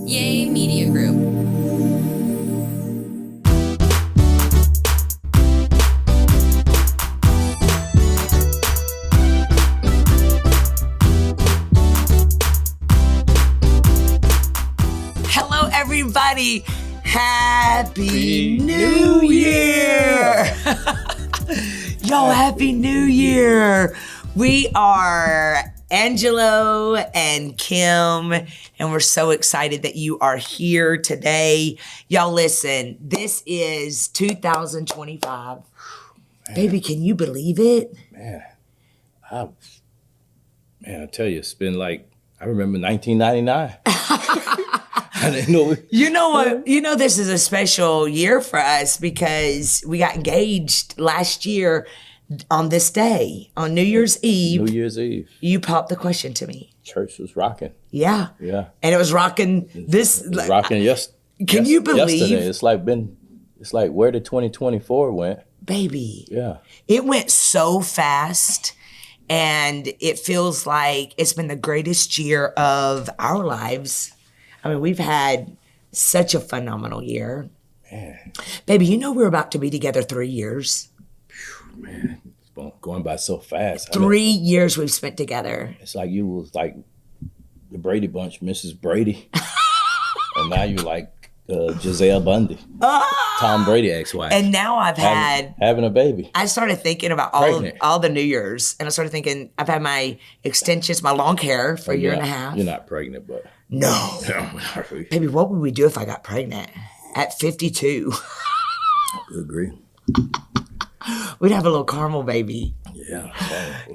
Yay Media Group. Hello, everybody. Happy New Year. Yo, Happy New Year. We are Angelo and Kim, and we're so excited that you are here today. Y'all listen, this is 2025. Man. Baby, can you believe it? Man, I tell you, it's been like, I remember 1999. I didn't know. You know what? You know this is a special year for us because we got engaged last year on this day, on New Year's Eve. New Year's Eve. You popped the question to me. Church was rocking. Yeah. Yeah. And it was rocking this. It was rocking Can you believe? Yesterday. It's like where did 2024 went? Baby. Yeah. It went so fast. And it feels like it's been the greatest year of our lives. I mean, we've had such a phenomenal year. Man. Baby, you know we're about to be together 3 years. Man, it's going by so fast. 3 years we've spent together. It's like you was like the Brady Bunch, Mrs. Brady. And now you like Giselle Bundy, Tom Brady ex-wife. And now I've having a baby. I started thinking about all the New Year's. And I started thinking, I've had my extensions, my long hair for a year and a half. You're not pregnant, but. No. Not really. Baby, what would we do if I got pregnant at 52? I agree. We'd have a little caramel baby. Yeah.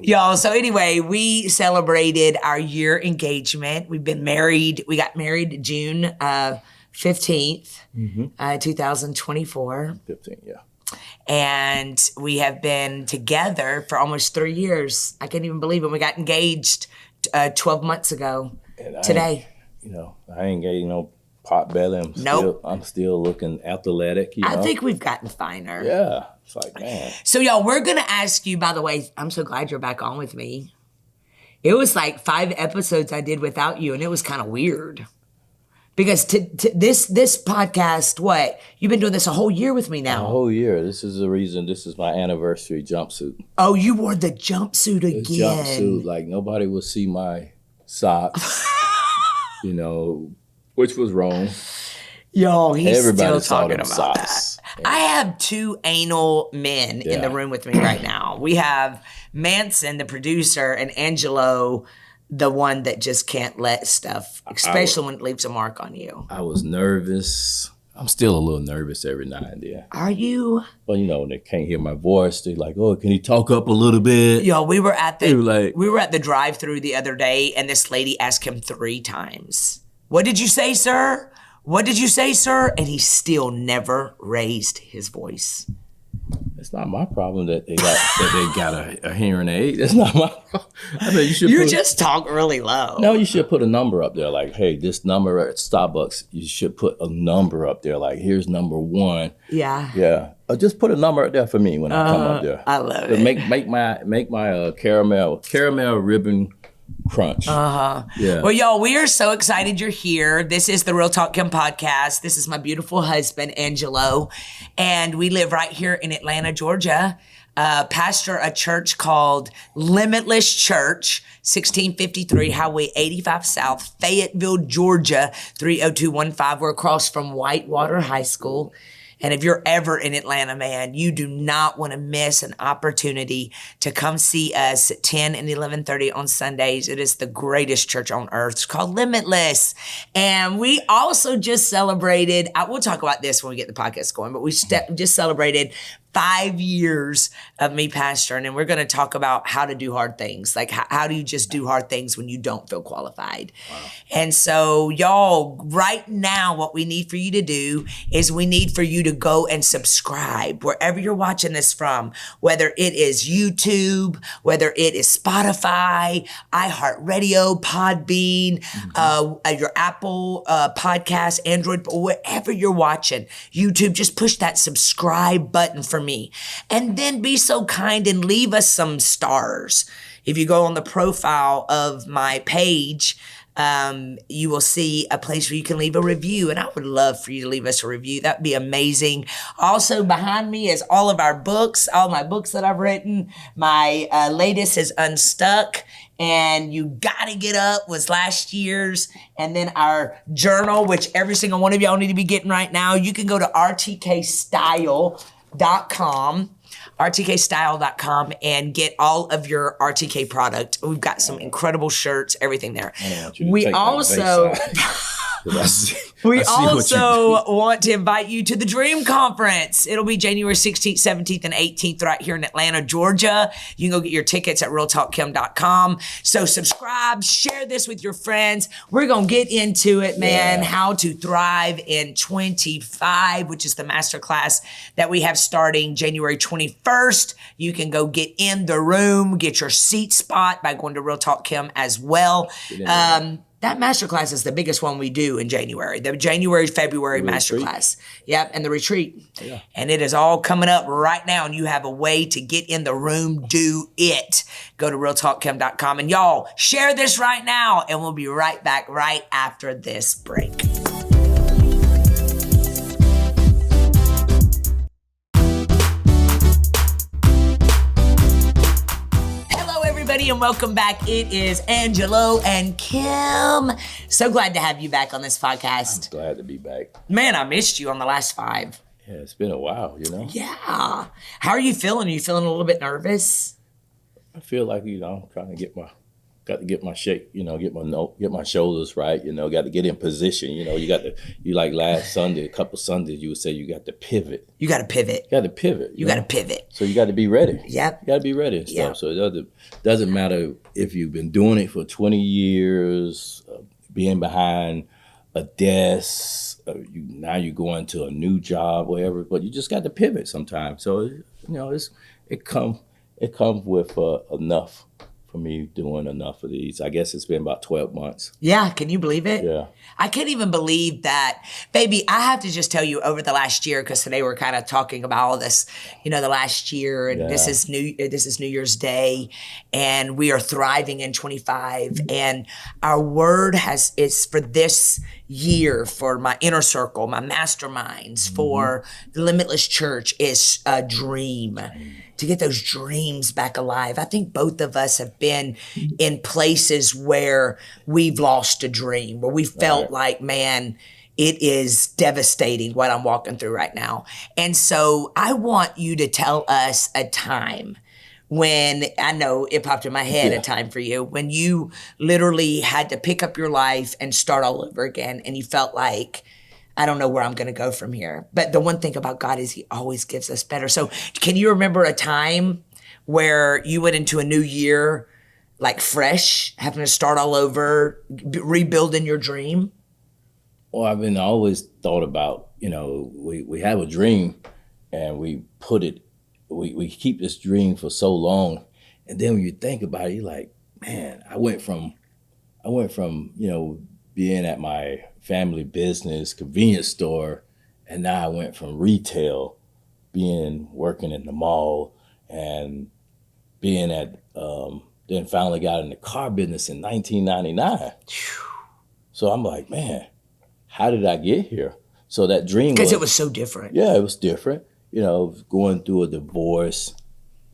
Y'all, so anyway, we celebrated our year engagement. We've been married. We got married June 15th, 2024. 15, yeah. And we have been together for almost 3 years. I can't even believe it. We got engaged 12 months ago today. I ain't getting no pot belly. I'm still looking athletic. I think we've gotten finer. Yeah. It's like, man. So y'all, we're going to ask you, by the way, I'm so glad you're back on with me. It was like 5 episodes I did without you, and it was kind of weird. Because this podcast, what? You've been doing this a whole year with me now. A whole year. This is the reason. This is my anniversary jumpsuit. Oh, you wore the jumpsuit again. The jumpsuit, like nobody will see my socks, which was wrong. Yo, he's Everybody still talking about socks. that. Yeah. I have 2 anal men in the room with me right now. We have Manson, the producer, and Angelo, the one that just can't let stuff, especially when it leaves a mark on you. I was nervous. I'm still a little nervous every now and then. Are you? Well, when they can't hear my voice, they're like, "Oh, can you talk up a little bit?" Yo, we were at the drive-thru the other day, and this lady asked him 3 times, "What did you say, sir? What did you say, sir?" And he still never raised his voice. It's not my problem that they got a hearing aid. It's not my problem. I mean, you just talk really low. No, you should put a number up there. Like, hey, this number at Starbucks, you should put a number up there. Like, here's number 1. Yeah. Yeah. Just put a number up there for me when I come up there. I love but it. Make my caramel ribbon crunch. Yeah. Well, y'all, we are so excited you're here. This is the Real Talk Kim podcast. This is my beautiful husband, Angelo. And we live right here in Atlanta, Georgia. Pastor a church called Limitless Church, 1653 Highway 85 South, Fayetteville, Georgia, 30215. We're across from Whitewater High School. And if you're ever in Atlanta, man, you do not want to miss an opportunity to come see us at 10 and 11:30 on Sundays. It is the greatest church on earth. It's called Limitless. And we also just celebrated, we'll talk about this when we get the podcast going, but we just celebrated 5 years of me pastoring, and we're going to talk about how to do hard things. Like, how do you just do hard things when you don't feel qualified? Wow. And so, y'all, right now, what we need for you to do is we need for you to go and subscribe wherever you're watching this from, whether it is YouTube, whether it is Spotify, iHeartRadio, Podbean, your Apple podcast, Android, wherever you're watching, YouTube, just push that subscribe button for me. And then be so kind and leave us some stars. If you go on the profile of my page, you will see a place where you can leave a review. And I would love for you to leave us a review. That'd be amazing. Also behind me is all of our books, all my books that I've written. My latest is Unstuck, and You Gotta Get Up was last year's. And then our journal, which every single one of y'all need to be getting right now. You can go to rtkstyle.com and get all of your RTK product. We've got some incredible shirts, everything there. We also want to invite you to the Dream Conference. It'll be January 16th, 17th, and 18th right here in Atlanta, Georgia. You can go get your tickets at realtalkkim.com. So subscribe, share this with your friends. We're going to get into it, man, how to thrive in 25, which is the masterclass that we have starting January 21st. You can go get in the room, get your seat spot by going to Real Talk Kim as well. That masterclass is the biggest one we do in January. The February masterclass. Yep, and the retreat. Yeah. And it is all coming up right now, and you have a way to get in the room. Do it. Go to realtalkkim.com. And y'all, share this right now, and we'll be right back right after this break. And welcome back. It is Angelo and Kim. So glad to have you back on this podcast. I'm glad to be back. Man, I missed you on the last 5. Yeah, it's been a while, you know? Yeah. How are you feeling? Are you feeling a little bit nervous? I feel like, I'm trying to get my shape, get my shoulders right, got to get in position, you like last Sunday, a couple Sundays, you would say you got to pivot. You got to pivot. You got to pivot. You got to pivot. So you got to be ready. Yep. You got to be ready and stuff. So it doesn't matter if you've been doing it for 20 years, being behind a desk, now you're going to a new job, whatever, but you just got to pivot sometimes. So, it comes with enough. For me doing enough of these. I guess it's been about 12 months. Yeah, can you believe it? Yeah. I can't even believe that. Baby, I have to just tell you over the last year, because today we're kind of talking about all this, the last year, and this is New Year's Day, and we are thriving in 25, and our word is for this year, for my inner circle, my masterminds, for the Limitless Church, is a dream. To get those dreams back alive. I think both of us have been in places where we've lost a dream, where we felt like, man, it is devastating what I'm walking through right now. And so I want you to tell us a time when, I know it popped in my head, a time for you, when you literally had to pick up your life and start all over again, and you felt like, I don't know where I'm going to go from here. But the one thing about God is he always gives us better. So can you remember a time where you went into a new year like fresh, having to start all over, rebuilding your dream? Well, I've always thought about, we have a dream and we keep this dream for so long. And then when you think about it, you're like, man, I went from, being at my family business, convenience store, and now I went from retail, working in the mall, and being at, then finally got in the car business in 1999. So I'm like, man, how did I get here? So that dream because it was so different. Yeah, it was different. Going through a divorce,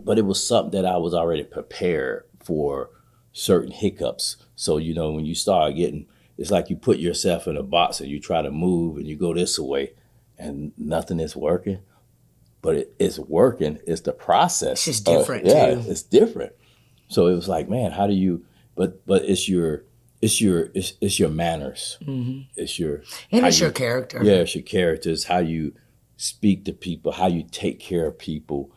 but it was something that I was already prepared for certain hiccups. So, when you start getting, it's like you put yourself in a box and you try to move and you go this way and nothing is working, but it's working. It's the process. It's just different too. Yeah, it's different. So it was like, man, how do you, but it's your manners. Mm-hmm. It's your character. Yeah, it's your character. It's how you speak to people, how you take care of people,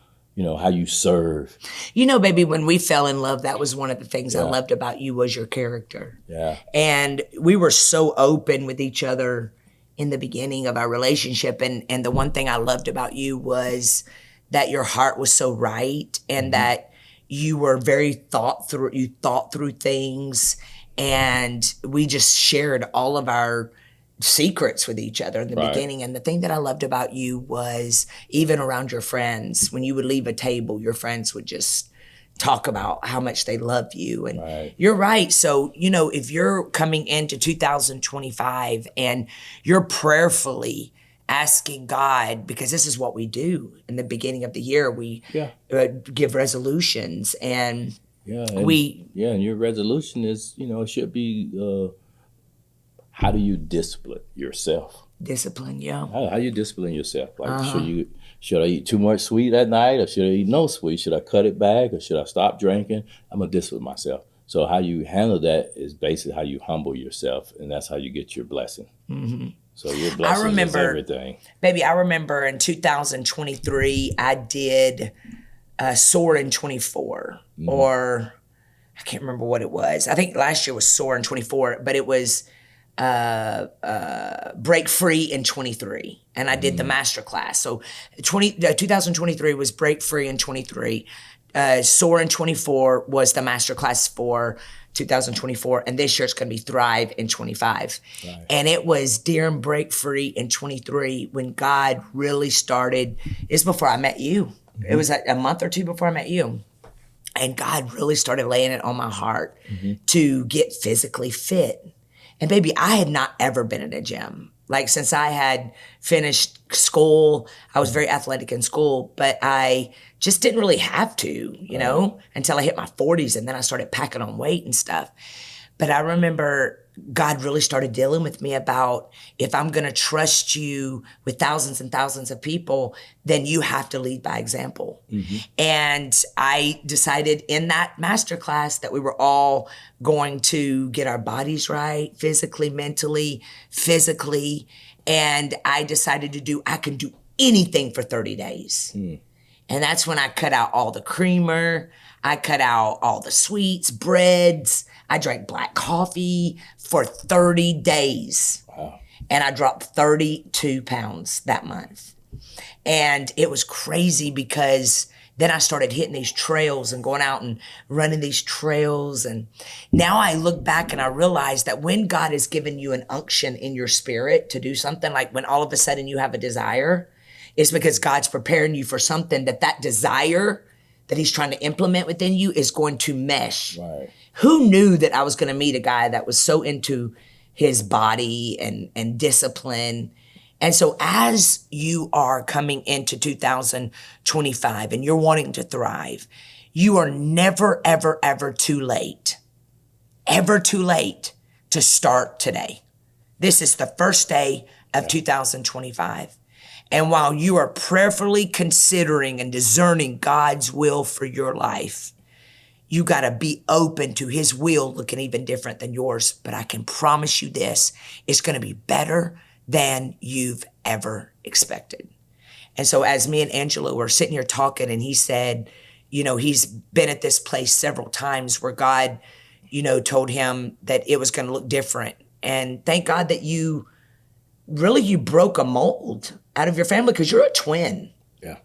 how you serve. Baby, when we fell in love, that was one of the things I loved about you was your character. Yeah. And we were so open with each other in the beginning of our relationship. And the one thing I loved about you was that your heart was so right, and that you were very thought through things. And we just shared all of our secrets with each other in the beginning. And the thing that I loved about you was even around your friends, when you would leave a table, your friends would just talk about how much they love you. And Right. you're right. So, if you're coming into 2025 and you're prayerfully asking God, because this is what we do in the beginning of the year, we give resolutions and And your resolution is, it should be, how do you discipline yourself? Discipline, How you discipline yourself? Like, should I eat too much sweet at night, or should I eat no sweet? Should I cut it back, or should I stop drinking? I'm gonna discipline myself. So how you handle that is basically how you humble yourself, and that's how you get your blessing. Mm-hmm. So your blessing is everything. Baby, I remember in 2023, I did Soar in 24, or I can't remember what it was. I think last year was Soar in 24, but it was Break Free in 23, and I did the master class. So 2023 was Break Free in 23. Soar in 24 was the master class for 2024, and this year it's going to be Thrive in 25. Right. And it was during Break Free in 23 when God really started. It's before I met you. Mm-hmm. It was a month or two before I met you. And God really started laying it on my heart to get physically fit. And baby, I had not ever been in a gym. Like since I had finished school, I was very athletic in school, but I just didn't really have to, until I hit my 40s, and then I started packing on weight and stuff. But I remember God really started dealing with me about, if I'm going to trust you with thousands and thousands of people, then you have to lead by example. Mm-hmm. And I decided in that masterclass that we were all going to get our bodies right, physically, mentally, physically. And I decided I can do anything for 30 days. Mm. And that's when I cut out all the creamer. I cut out all the sweets, breads. I drank black coffee for 30 days. Wow. And I dropped 32 pounds that month. And it was crazy because then I started hitting these trails and going out and running these trails. And now I look back and I realize that when God has given you an unction in your spirit to do something, like when all of a sudden you have a desire, it's because God's preparing you for something that desire that he's trying to implement within you is going to mesh. Right. Who knew that I was going to meet a guy that was so into his body and discipline? And so as you are coming into 2025 and you're wanting to thrive, you are never, ever, ever too late to start today. This is the first day of 2025. And while you are prayerfully considering and discerning God's will for your life, you got to be open to his will looking even different than yours. But I can promise you this, it's going to be better than you've ever expected. And so as me and Angelo were sitting here talking, and he said, he's been at this place several times where God, told him that it was going to look different. And thank God that you broke a mold out of your family, because you're a twin. Yeah.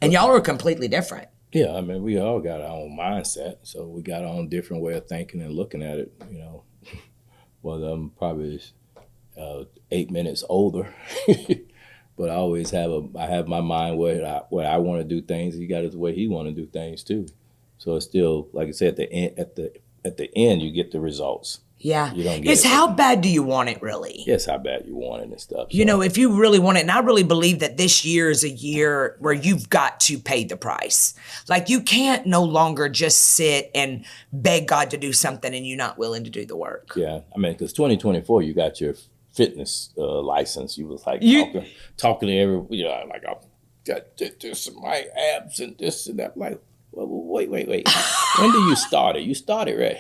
And y'all are completely different. Yeah, I mean, we all got our own mindset, so we got our own different way of thinking and looking at it, Well, I'm probably 8 minutes older, but I always have my mind where I want to do things. He got his way he want to do things too. So it's still, like I said, at the end you get the results. Yeah. It's how bad do you want it, really? Yes, how bad you want it and stuff. So. If you really want it, and I really believe that this year is a year where you've got to pay the price. Like, you can't no longer just sit and beg God to do something and you're not willing to do the work. Yeah. I mean, because 2024, you got your fitness license. You was like talking to every, like, I've got this and my abs and this and that. Like, well, wait. When do you start it? You started, right?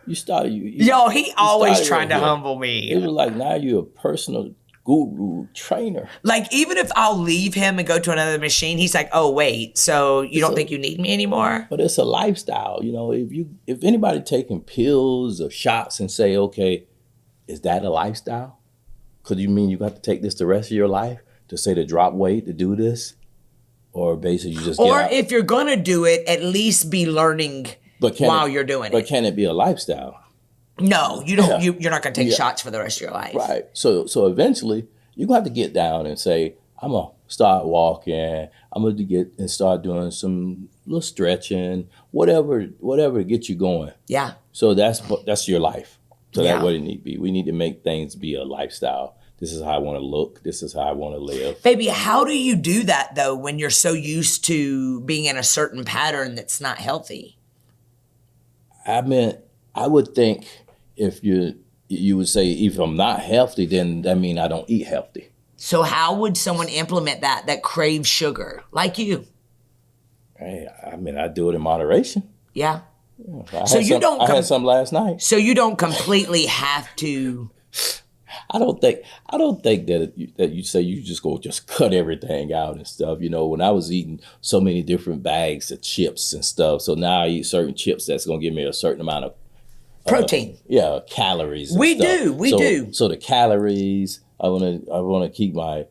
You started. He always trying to humble me. It was like, now you're a personal guru trainer. Like, even if I'll leave him and go to another machine, he's like, oh, wait, so you don't think you need me anymore? But it's a lifestyle. If anybody taking pills or shots and say, okay, is that a lifestyle? Could you mean you got to take this the rest of your life to say to drop weight, to do this? Or basically you just if you're going to do it, at least be learning while you're doing it. But can it be a lifestyle? No, you don't. Yeah. You're not going to take shots for the rest of your life. Right. So eventually you're going to have to get down and say, I'm going to start walking. I'm gonna get and start doing some little stretching, whatever to get you going. Yeah. So that's your life. So Yeah. that's what it need to be. We need to make things be a lifestyle. This is how I want to look. This is how I want to live. Baby, how do you do that though when you're so used to being in a certain pattern that's not healthy? I mean, I would think if you would say if I'm not healthy, then that means I don't eat healthy. So how would someone implement that craves sugar like you? Hey, I mean, I do it in moderation. Yeah. I had some last night. So you don't completely have to. I don't think that you say you just go cut everything out and stuff. You know, when I was eating so many different bags of chips and stuff, so now I eat certain chips that's gonna give me a certain amount of Protein. Calories. And We stuff. do. So the calories, I wanna keep I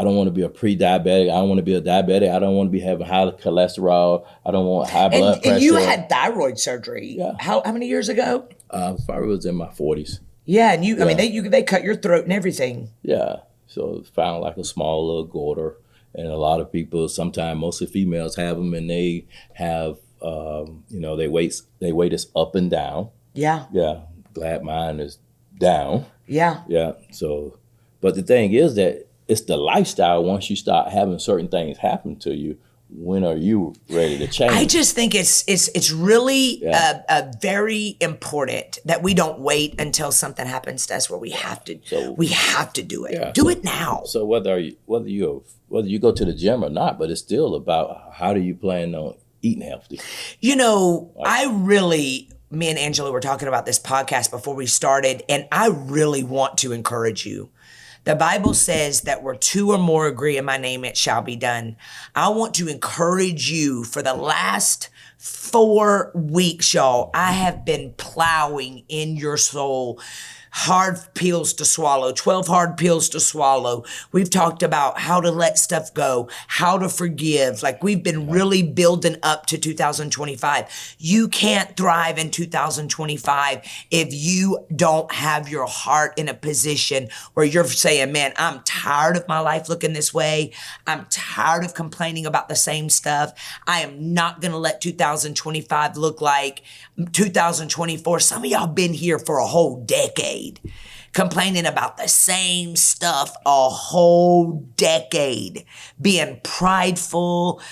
don't want to be a pre-diabetic. I don't want to be a diabetic. I don't want to be having high cholesterol. I don't want high blood pressure. And you had thyroid surgery. Yeah. How many years ago? Probably was in my 40s. Yeah, and I mean, they cut your throat and everything. Yeah, so it found like a small little goiter, and a lot of people, sometimes mostly females, have them, and they have, they weight us up and down. Yeah. Yeah, glad mine is down. Yeah. Yeah. So, but the thing is that it's the lifestyle. Once you start having certain things happen to you, when are you ready to change? I just think it's really very important that we don't wait until something happens to us where we have to do it. Yeah, do it now. So whether you go to the gym or not, but it's still about how do you plan on eating healthy. You know, me and Angelo were talking about this podcast before we started, and I really want to encourage you. The Bible says that where two or more agree in my name, it shall be done. I want to encourage you for the last 4 weeks, y'all. I have been plowing in your soul. Hard pills to swallow, 12 hard pills to swallow. We've talked about how to let stuff go, how to forgive. Like we've been really building up to 2025. You can't thrive in 2025 if you don't have your heart in a position where you're saying, man, I'm tired of my life looking this way. I'm tired of complaining about the same stuff. I am not going to let 2025 look like 2024. Some of y'all been here for a whole decade. Complaining about the same stuff a whole decade, being prideful,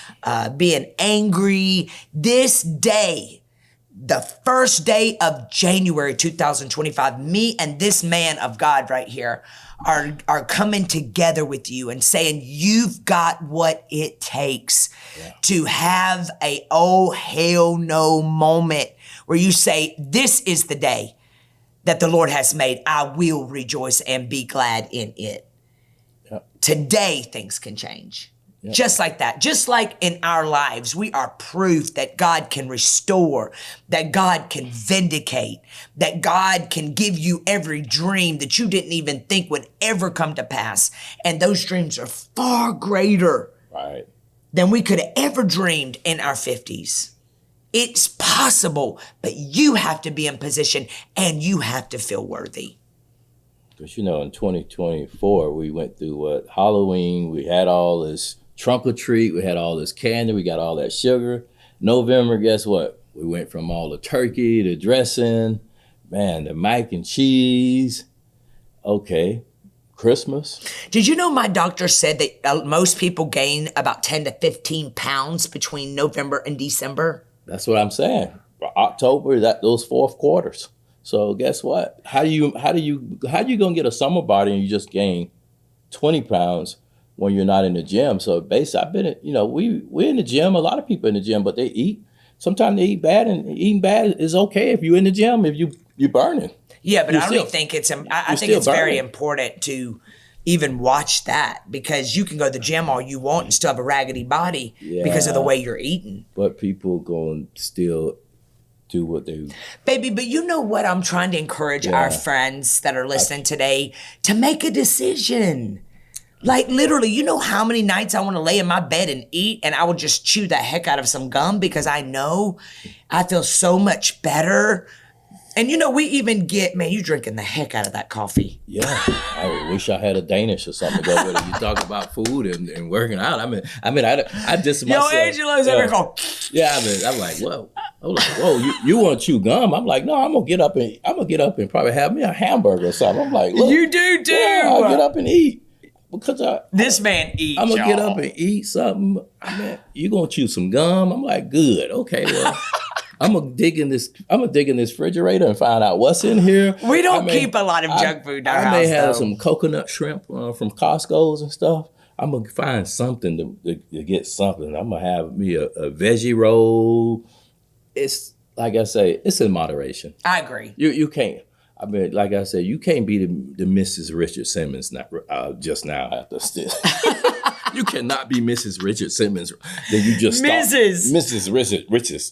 being angry. This day, the first day of January 2025, me and this man of God right here are coming together with you and saying, you've got what it takes to have a oh hell no moment where you say, this is the day that the Lord has made. I will rejoice and be glad in it. Yep. Today, things can change. Yep. Just like that. Just like in our lives, we are proof that God can restore, that God can vindicate, that God can give you every dream that you didn't even think would ever come to pass. And those dreams are far greater than we could have ever dreamed in our 50s. It's possible, but you have to be in position and you have to feel worthy. Because, in 2024, we went through Halloween. We had all this trunk or treat. We had all this candy. We got all that sugar. November, guess what? We went from all the turkey, the dressing, the mac and cheese. Okay. Christmas. Did you know my doctor said that most people gain about 10 to 15 pounds between November and December? That's what I'm saying. October, those fourth quarters. So guess what? How you gonna get a summer body and you just gain 20 pounds when you're not in the gym? So basically, we're in the gym. A lot of people in the gym, but they eat. Sometimes they eat bad, and eating bad is okay if you're in the gym. If you're burning. Yeah, but I really think it's very important to even watch that, because you can go to the gym all you want and still have a raggedy body because of the way you're eating. But people going to still do what they... Baby, but you know what? I'm trying to encourage our friends that are listening today to make a decision. Like literally, you know how many nights I want to lay in my bed and eat and I will just chew the heck out of some gum because I know I feel so much better And we even get, man, you drinking the heck out of that coffee. Yeah, I wish I had a Danish or something to go with it. You talk about food and working out. I just myself. Yo, Angelo's over here. Yeah, I'm like, whoa. I'm like, whoa, you want to chew gum? I'm like, no, I'm gonna get up and probably have me a hamburger or something. I'm like, look, you do too. Yeah, I'll get up and eat because this man eats. I'm gonna get up and eat something. You gonna chew some gum? I'm like, good, okay, well. I'm gonna dig in this refrigerator and find out what's in here. We don't keep a lot of junk food in our house. I may have some coconut shrimp from Costco's and stuff. I'm gonna find something to get something. I'm gonna have me a veggie roll. It's like I say, it's in moderation. I agree. You can't. Like I said, you can't be the Mrs. Richard Simmons just now after this. You cannot be Mrs. Richard Simmons that you just Mrs.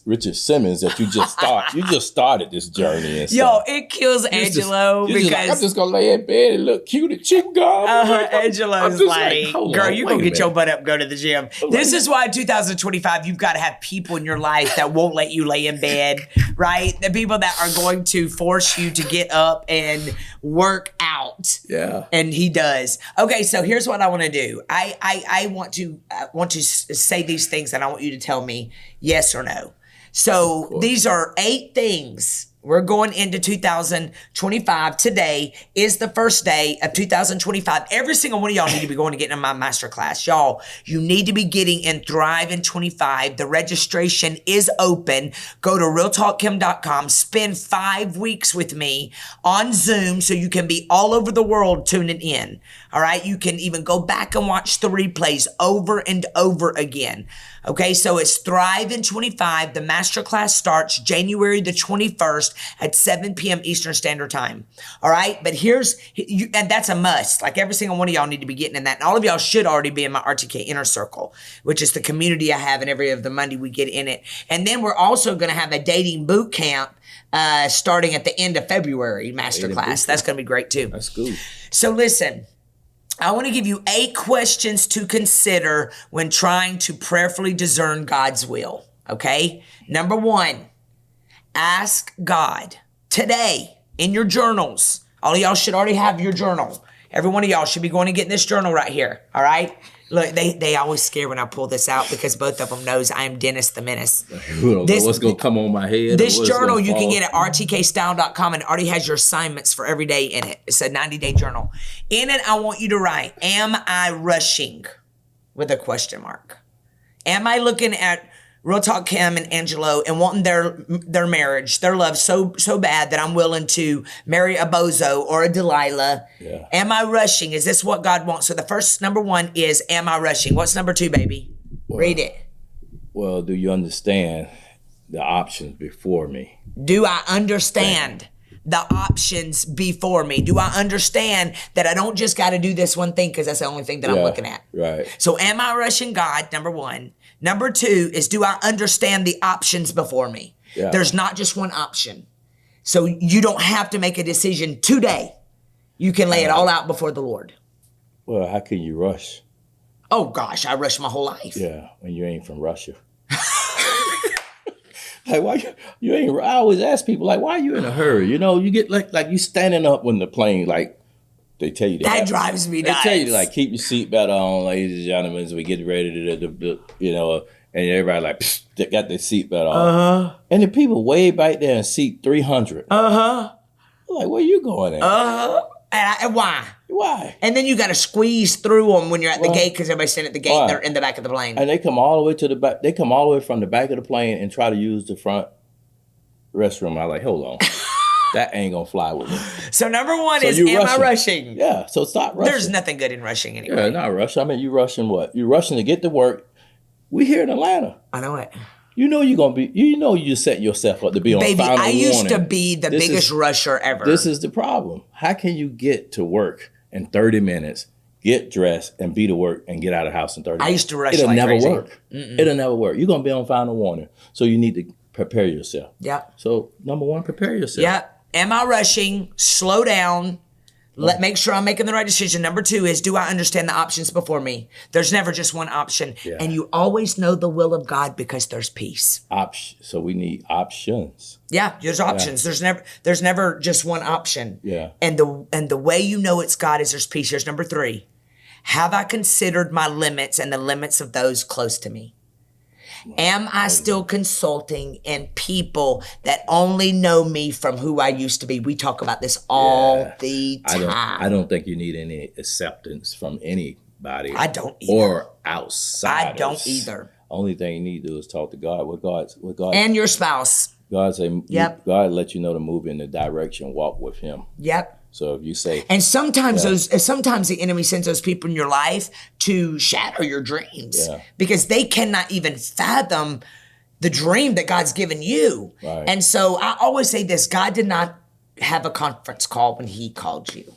Richard Simmons that you just started this journey and stuff. Yo, it kills Angelo because like, I'm just gonna lay in bed and look cute and chew gum. Angelo's like, girl, you go get your butt up, go to the gym. This is why in 2025 you've got to have people in your life that won't let you lay in bed, right? The people that are going to force you to get up and work out. Yeah. And he does. Okay, so here's what I want to do. I want to say these things and I want you to tell me yes or no. So these are 8 things. We're going into 2025. Today is the first day of 2025. Every single one of y'all need to be going to get in my masterclass. Y'all, you need to be getting in Thrive in 25. The registration is open. Go to realtalkkim.com. Spend 5 weeks with me on Zoom so you can be all over the world tuning in. All right? You can even go back and watch the replays over and over again. Okay, so it's Thrive in 25. The masterclass starts January the 21st at 7 p.m. Eastern Standard Time. All right, but and that's a must. Like every single one of y'all need to be getting in that. And all of y'all should already be in my RTK Inner Circle, which is the community I have, and every other Monday we get in it. And then we're also going to have a dating boot camp starting at the end of February masterclass. That's going to be great too. That's cool. So listen. I want to give you 8 questions to consider when trying to prayerfully discern God's will, okay? Number 1, ask God today in your journals. All of y'all should already have your journal. Every one of y'all should be going to get this journal right here, all right? Look, they always scare when I pull this out because both of them knows I am Dennis the Menace. Who don't know what's going to come on my head. This journal you can get at rtkstyle.com and it already has your assignments for every day in it. It's a 90-day journal. In it, I want you to write, am I rushing? With a question mark. Am I looking at Real Talk Kim and Angelo and wanting their marriage, their love so bad that I'm willing to marry a bozo or a Delilah? Yeah. Am I rushing? Is this what God wants? So the first number 1 is, am I rushing? What's number 2, baby? Read it. Well, do you understand the options before me? Do I understand the options before me? Do I understand that I don't just got to do this one thing because that's the only thing that I'm looking at? Right. So am I rushing God? Number 1. Number 2 is, do I understand the options before me? Yeah. There's not just one option. So you don't have to make a decision today. You can lay it all out before the Lord. Well, how can you rush? Oh gosh, I rushed my whole life. Yeah, when you ain't from Russia. Like, why you ain't? I always ask people, like, why are you in a hurry? You get like you standing up when the plane, like, they tell you that drives me nuts. They tell you, like, keep your seatbelt on, ladies and gentlemen, as we get ready to and everybody like, psh, they got their seatbelt on. And the people way back there in seat 300. Like, where you going at? And why? Why? And then you got to squeeze through them when you're at the gate because everybody's sitting at the gate and they're in the back of the plane. And they come all the way to the back. They come all the way from the back of the plane and try to use the front restroom. I'm like, hold on. That ain't going to fly with me. So number 1 is, am I rushing? Yeah, so stop rushing. There's nothing good in rushing anyway. Yeah, not rushing. I mean, you rushing what? You rushing to get to work. We here in Atlanta. I know it. You set yourself up to be on final warning. Baby, I used to be the biggest rusher ever. This is the problem. How can you get to work in 30 minutes, get dressed, and be to work, and get out of the house in 30 minutes? I used to rush It'll like never crazy. work. It'll never work. You're going to be on final warning. So you need to prepare yourself. Yep. So number 1, prepare yourself. Yep. Am I rushing? Slow down. Make sure I'm making the right decision. Number 2 is, do I understand the options before me? There's never just one option. Yeah. And you always know the will of God because there's peace. So we need options. Yeah, there's options. Yeah. There's never just one option. Yeah. And the way you know it's God is there's peace. Here's number 3. Have I considered my limits and the limits of those close to me? Am I still consulting in people that only know me from who I used to be? We talk about this all the time. I don't think you need any acceptance from anybody. I don't either. Or outside. I don't either. Only thing you need to do is talk to God. What God and your spouse. God say, yep. God let you know to move in the direction, walk with Him. Yep. So if you say, and sometimes sometimes the enemy sends those people in your life to shatter your dreams because they cannot even fathom the dream that God's given you. Right. And so I always say this: God did not have a conference call when He called you.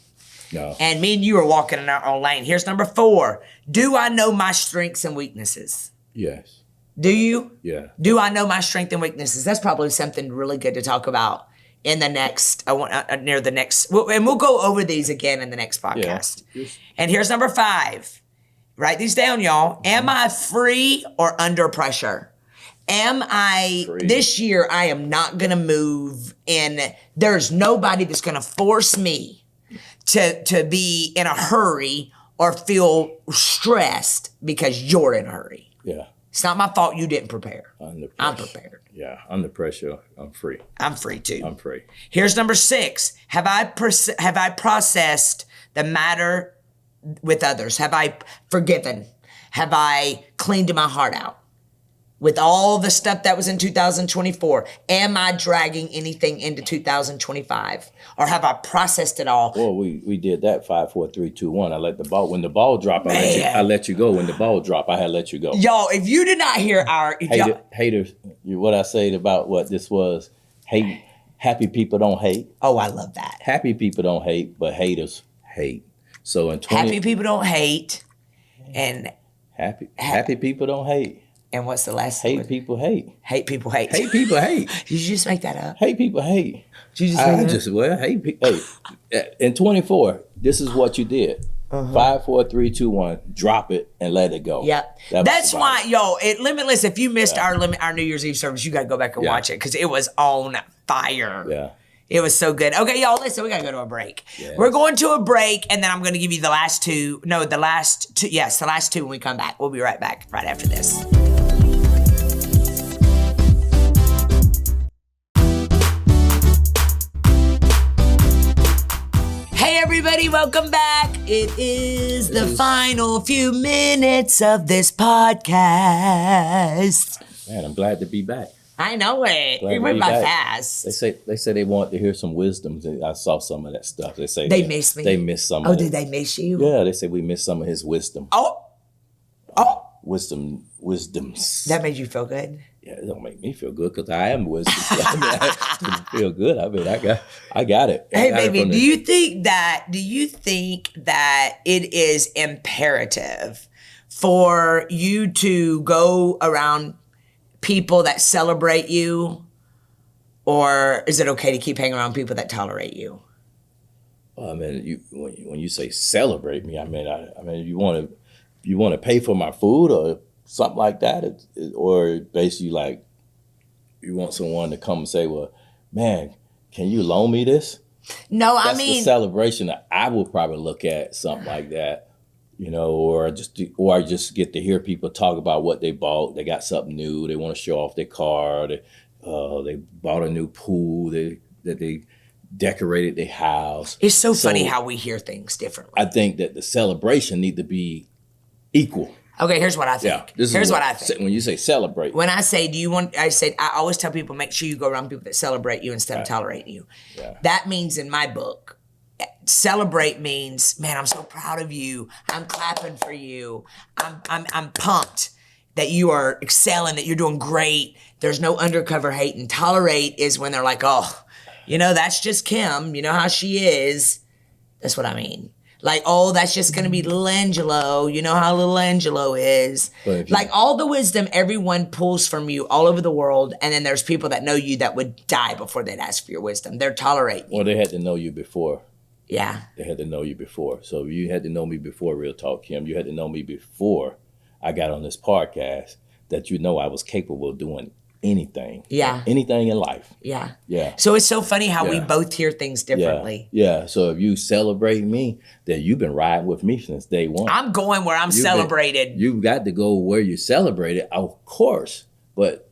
No. And me and you are walking in our own lane. Here's number 4: do I know my strengths and weaknesses? Yes. Do you? Yeah. Do I know my strengths and weaknesses? That's probably something really good to talk about in the next, near the next, and we'll go over these again in the next podcast. Yeah. And here's number 5. Write these down, y'all. Am I free or under pressure? Am I, this year, I am not going to move in, there's nobody that's going to force me to be in a hurry or feel stressed because you're in a hurry. Yeah. It's not my fault you didn't prepare. I'm prepared. Yeah, under pressure, I'm free. I'm free too. I'm free. Here's number 6. Have I processed the matter with others? Have I forgiven? Have I cleaned my heart out? With all the stuff that was in 2024, am I dragging anything into 2025? Or have I processed it all? Well, we did that 5, 4, 3, 2, 1. I let the ball, when the ball dropped, I let you go. When the ball dropped, I had let you go. Y'all, if you did not hear our... Haters, what I said about what this was, happy people don't hate. Oh, I love that. Happy people don't hate, but haters hate. So in happy people don't hate, and... Happy people don't hate. And what's the last hate word? People hate. Hate people hate. Hate people hate. Did you just make that up? Hate people hate. Did you just make that up? Hate people. Hey, in 24, this is what you did. 5, 4, 3, 2, 1. Drop it and let it go. Yep. That's why, at Limitless, if you missed our New Year's Eve service, you got to go back and watch it because it was on fire. Yeah. It was so good. Okay, y'all, listen, we got to go to a break. Yes. We're going to a break, and then I'm going to give you the last two. No, the last two. Yes, the last two when we come back. We'll be right back right after this. Hey, everybody, welcome back. It is the final few minutes of this podcast. Man, I'm glad to be back. I know it. We went by fast. They say they want to hear some wisdoms. I saw some of that stuff. They say they miss me. They miss some. Oh, did they miss you? Yeah, they say we missed some of his wisdom. Oh, wisdoms. That made you feel good. Yeah, it don't make me feel good because I am wisdom. I feel good. I mean, I got it. Hey, baby, do you think that it is imperative for you to go around people that celebrate you, or is it okay to keep hanging around people that tolerate you? Well, I mean, when you say celebrate me, I mean you want to pay for my food or something like that, or basically like you want someone to come and say, "Well, man, can you loan me this?" No, That's the celebration that I will probably look at, something like that. Or I just get to hear people talk about what they bought. They got something new. They want to show off their car. They bought a new pool. That they decorated their house. It's so funny how we hear things differently. I think that the celebration need to be equal. Okay, here's what I think. Yeah, here's what I think. When you say celebrate. When I say, I always tell people, make sure you go around people that celebrate you instead of tolerating you. Yeah. That means in my book, celebrate means, man, I'm so proud of you. I'm clapping for you. I'm pumped that you are excelling, that you're doing great. There's no undercover hate. And tolerate is when they're like, oh, that's just Kim. You know how she is. That's what I mean. Like, oh, that's just going to be little Angelo. You know how little Angelo is. Like all the wisdom everyone pulls from you all over the world. And then there's people that know you that would die before they'd ask for your wisdom. They're tolerating you. Well, they had to know you before. Yeah. They had to know you before. So you had to know me before Real Talk Kim. You had to know me before I got on this podcast, that you know I was capable of doing anything. Yeah. Anything in life. Yeah. Yeah. So it's so funny how we Yeah. both hear things differently. Yeah. So if you celebrate me, then you've been riding with me since day one. I'm going where I'm celebrated. You've got to go where you celebrated, of course. But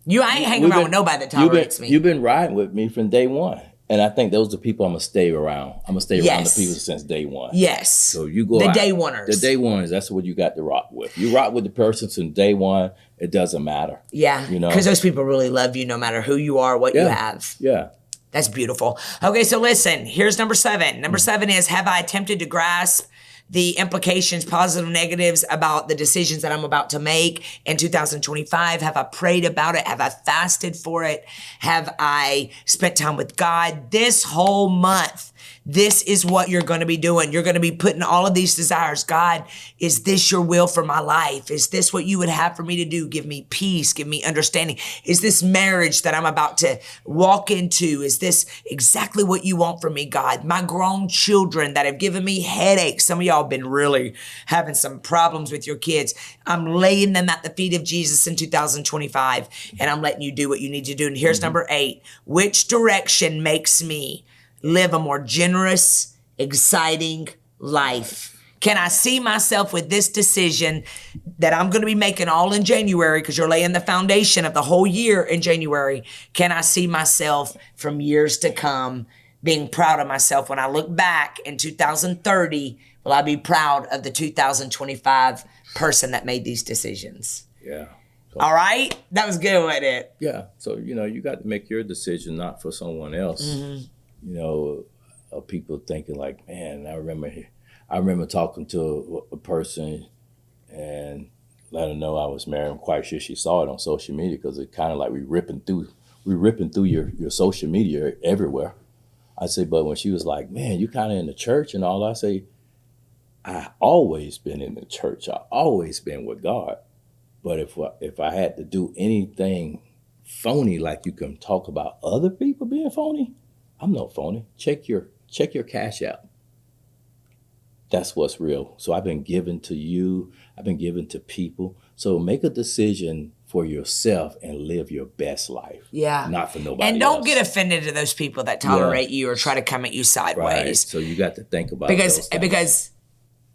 I ain't hanging around with nobody that tolerates me. You've been riding with me from day one. And I think those are the people I'm going to stay around. I'm going to stay around the people since day one. Yes. So you go the out, day oneers. The day ones, that's what you got to rock with. You rock with the person since day one, it doesn't matter. Yeah. You know? Because those people really love you no matter who you are, what you have. Yeah. That's beautiful. Okay, so listen, here's number 7. Number 7 is, have I attempted to grasp the implications, positive, negatives about the decisions that I'm about to make in 2025? Have I prayed about it? Have I fasted for it? Have I spent time with God? This whole month, this is what you're going to be doing. You're going to be putting all of these desires. God, is this your will for my life? Is this what you would have for me to do? Give me peace. Give me understanding. Is this marriage that I'm about to walk into? Is this exactly what you want from me, God? My grown children that have given me headaches. Some of y'all have been really having some problems with your kids. I'm laying them at the feet of Jesus in 2025, and I'm letting you do what you need to do. And here's number 8. Which direction makes me live a more generous, exciting life? Can I see myself with this decision that I'm going to be making all in January, because you're laying the foundation of the whole year in January? Can I see myself from years to come being proud of myself when I look back in 2030? Will I be proud of the 2025 person that made these decisions? Yeah. So, all right? That was good, wasn't it? Yeah. So, you got to make your decision, not for someone else. Mm-hmm. People thinking like, man, I remember talking to a person and let her know I was married. I'm quite sure she saw it on social media, because it kind of like we ripping through your social media everywhere. I say, but when she was like, man, you kind of in the church and all, I say, I always been in the church. I always been with God. But if I had to do anything phony, like you can talk about other people being phony, I'm no phony. Check your cash app. That's what's real. So I've been given to you. I've been given to people. So make a decision for yourself and live your best life. Yeah. Not for nobody else. And don't get offended to those people that tolerate you or try to come at you sideways. Right. So you got to think about because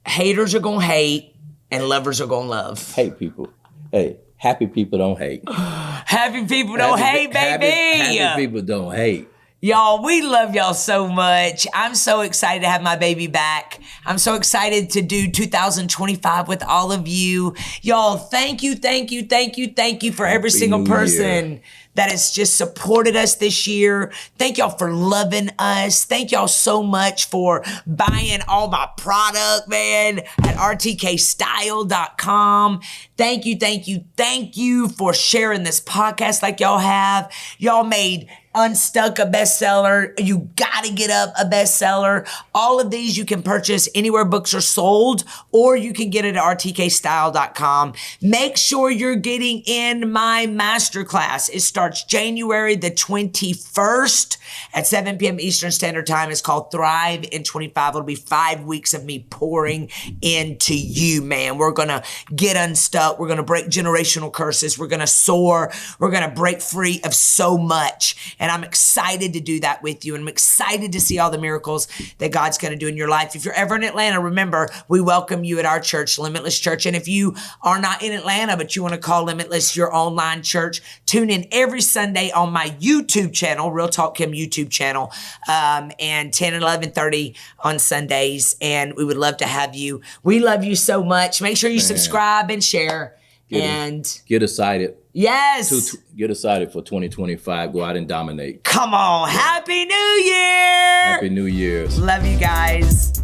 haters are going to hate and lovers are going to love. Hate people. Hey, happy people don't hate. Happy people don't hate, baby. Happy people don't hate. Y'all, we love y'all so much. I'm so excited to have my baby back. I'm so excited to do 2025 with all of you. Y'all, thank you for every single person that has just supported us this year. Thank y'all for loving us. Thank y'all so much for buying all my product, man, at rtkstyle.com. Thank you for sharing this podcast like y'all have. Y'all made Unstuck a bestseller. You Gotta Get Up a bestseller. All of these you can purchase anywhere books are sold, or you can get it at rtkstyle.com. Make sure you're getting in my masterclass. It starts January the 21st at 7 p.m. Eastern Standard Time. It's called Thrive in 25. It'll be 5 weeks of me pouring into you, man. We're going to get unstuck. We're going to break generational curses. We're going to soar. We're going to break free of so much. And I'm excited to do that with you. And I'm excited to see all the miracles that God's going to do in your life. If you're ever in Atlanta, remember, we welcome you at our church, Limitless Church. And if you are not in Atlanta, but you want to call Limitless your online church, tune in every Sunday on my YouTube channel, Real Talk Kim YouTube channel, and 10 and 11:30 on Sundays. And we would love to have you. We love you so much. Make sure you subscribe and share. Get excited. Yes. Get excited for 2025. Go out and dominate. Come on. Yeah. Happy New Year. Happy New Year's. Love you guys.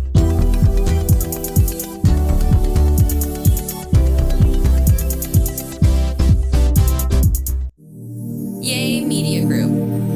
Yay Media Group.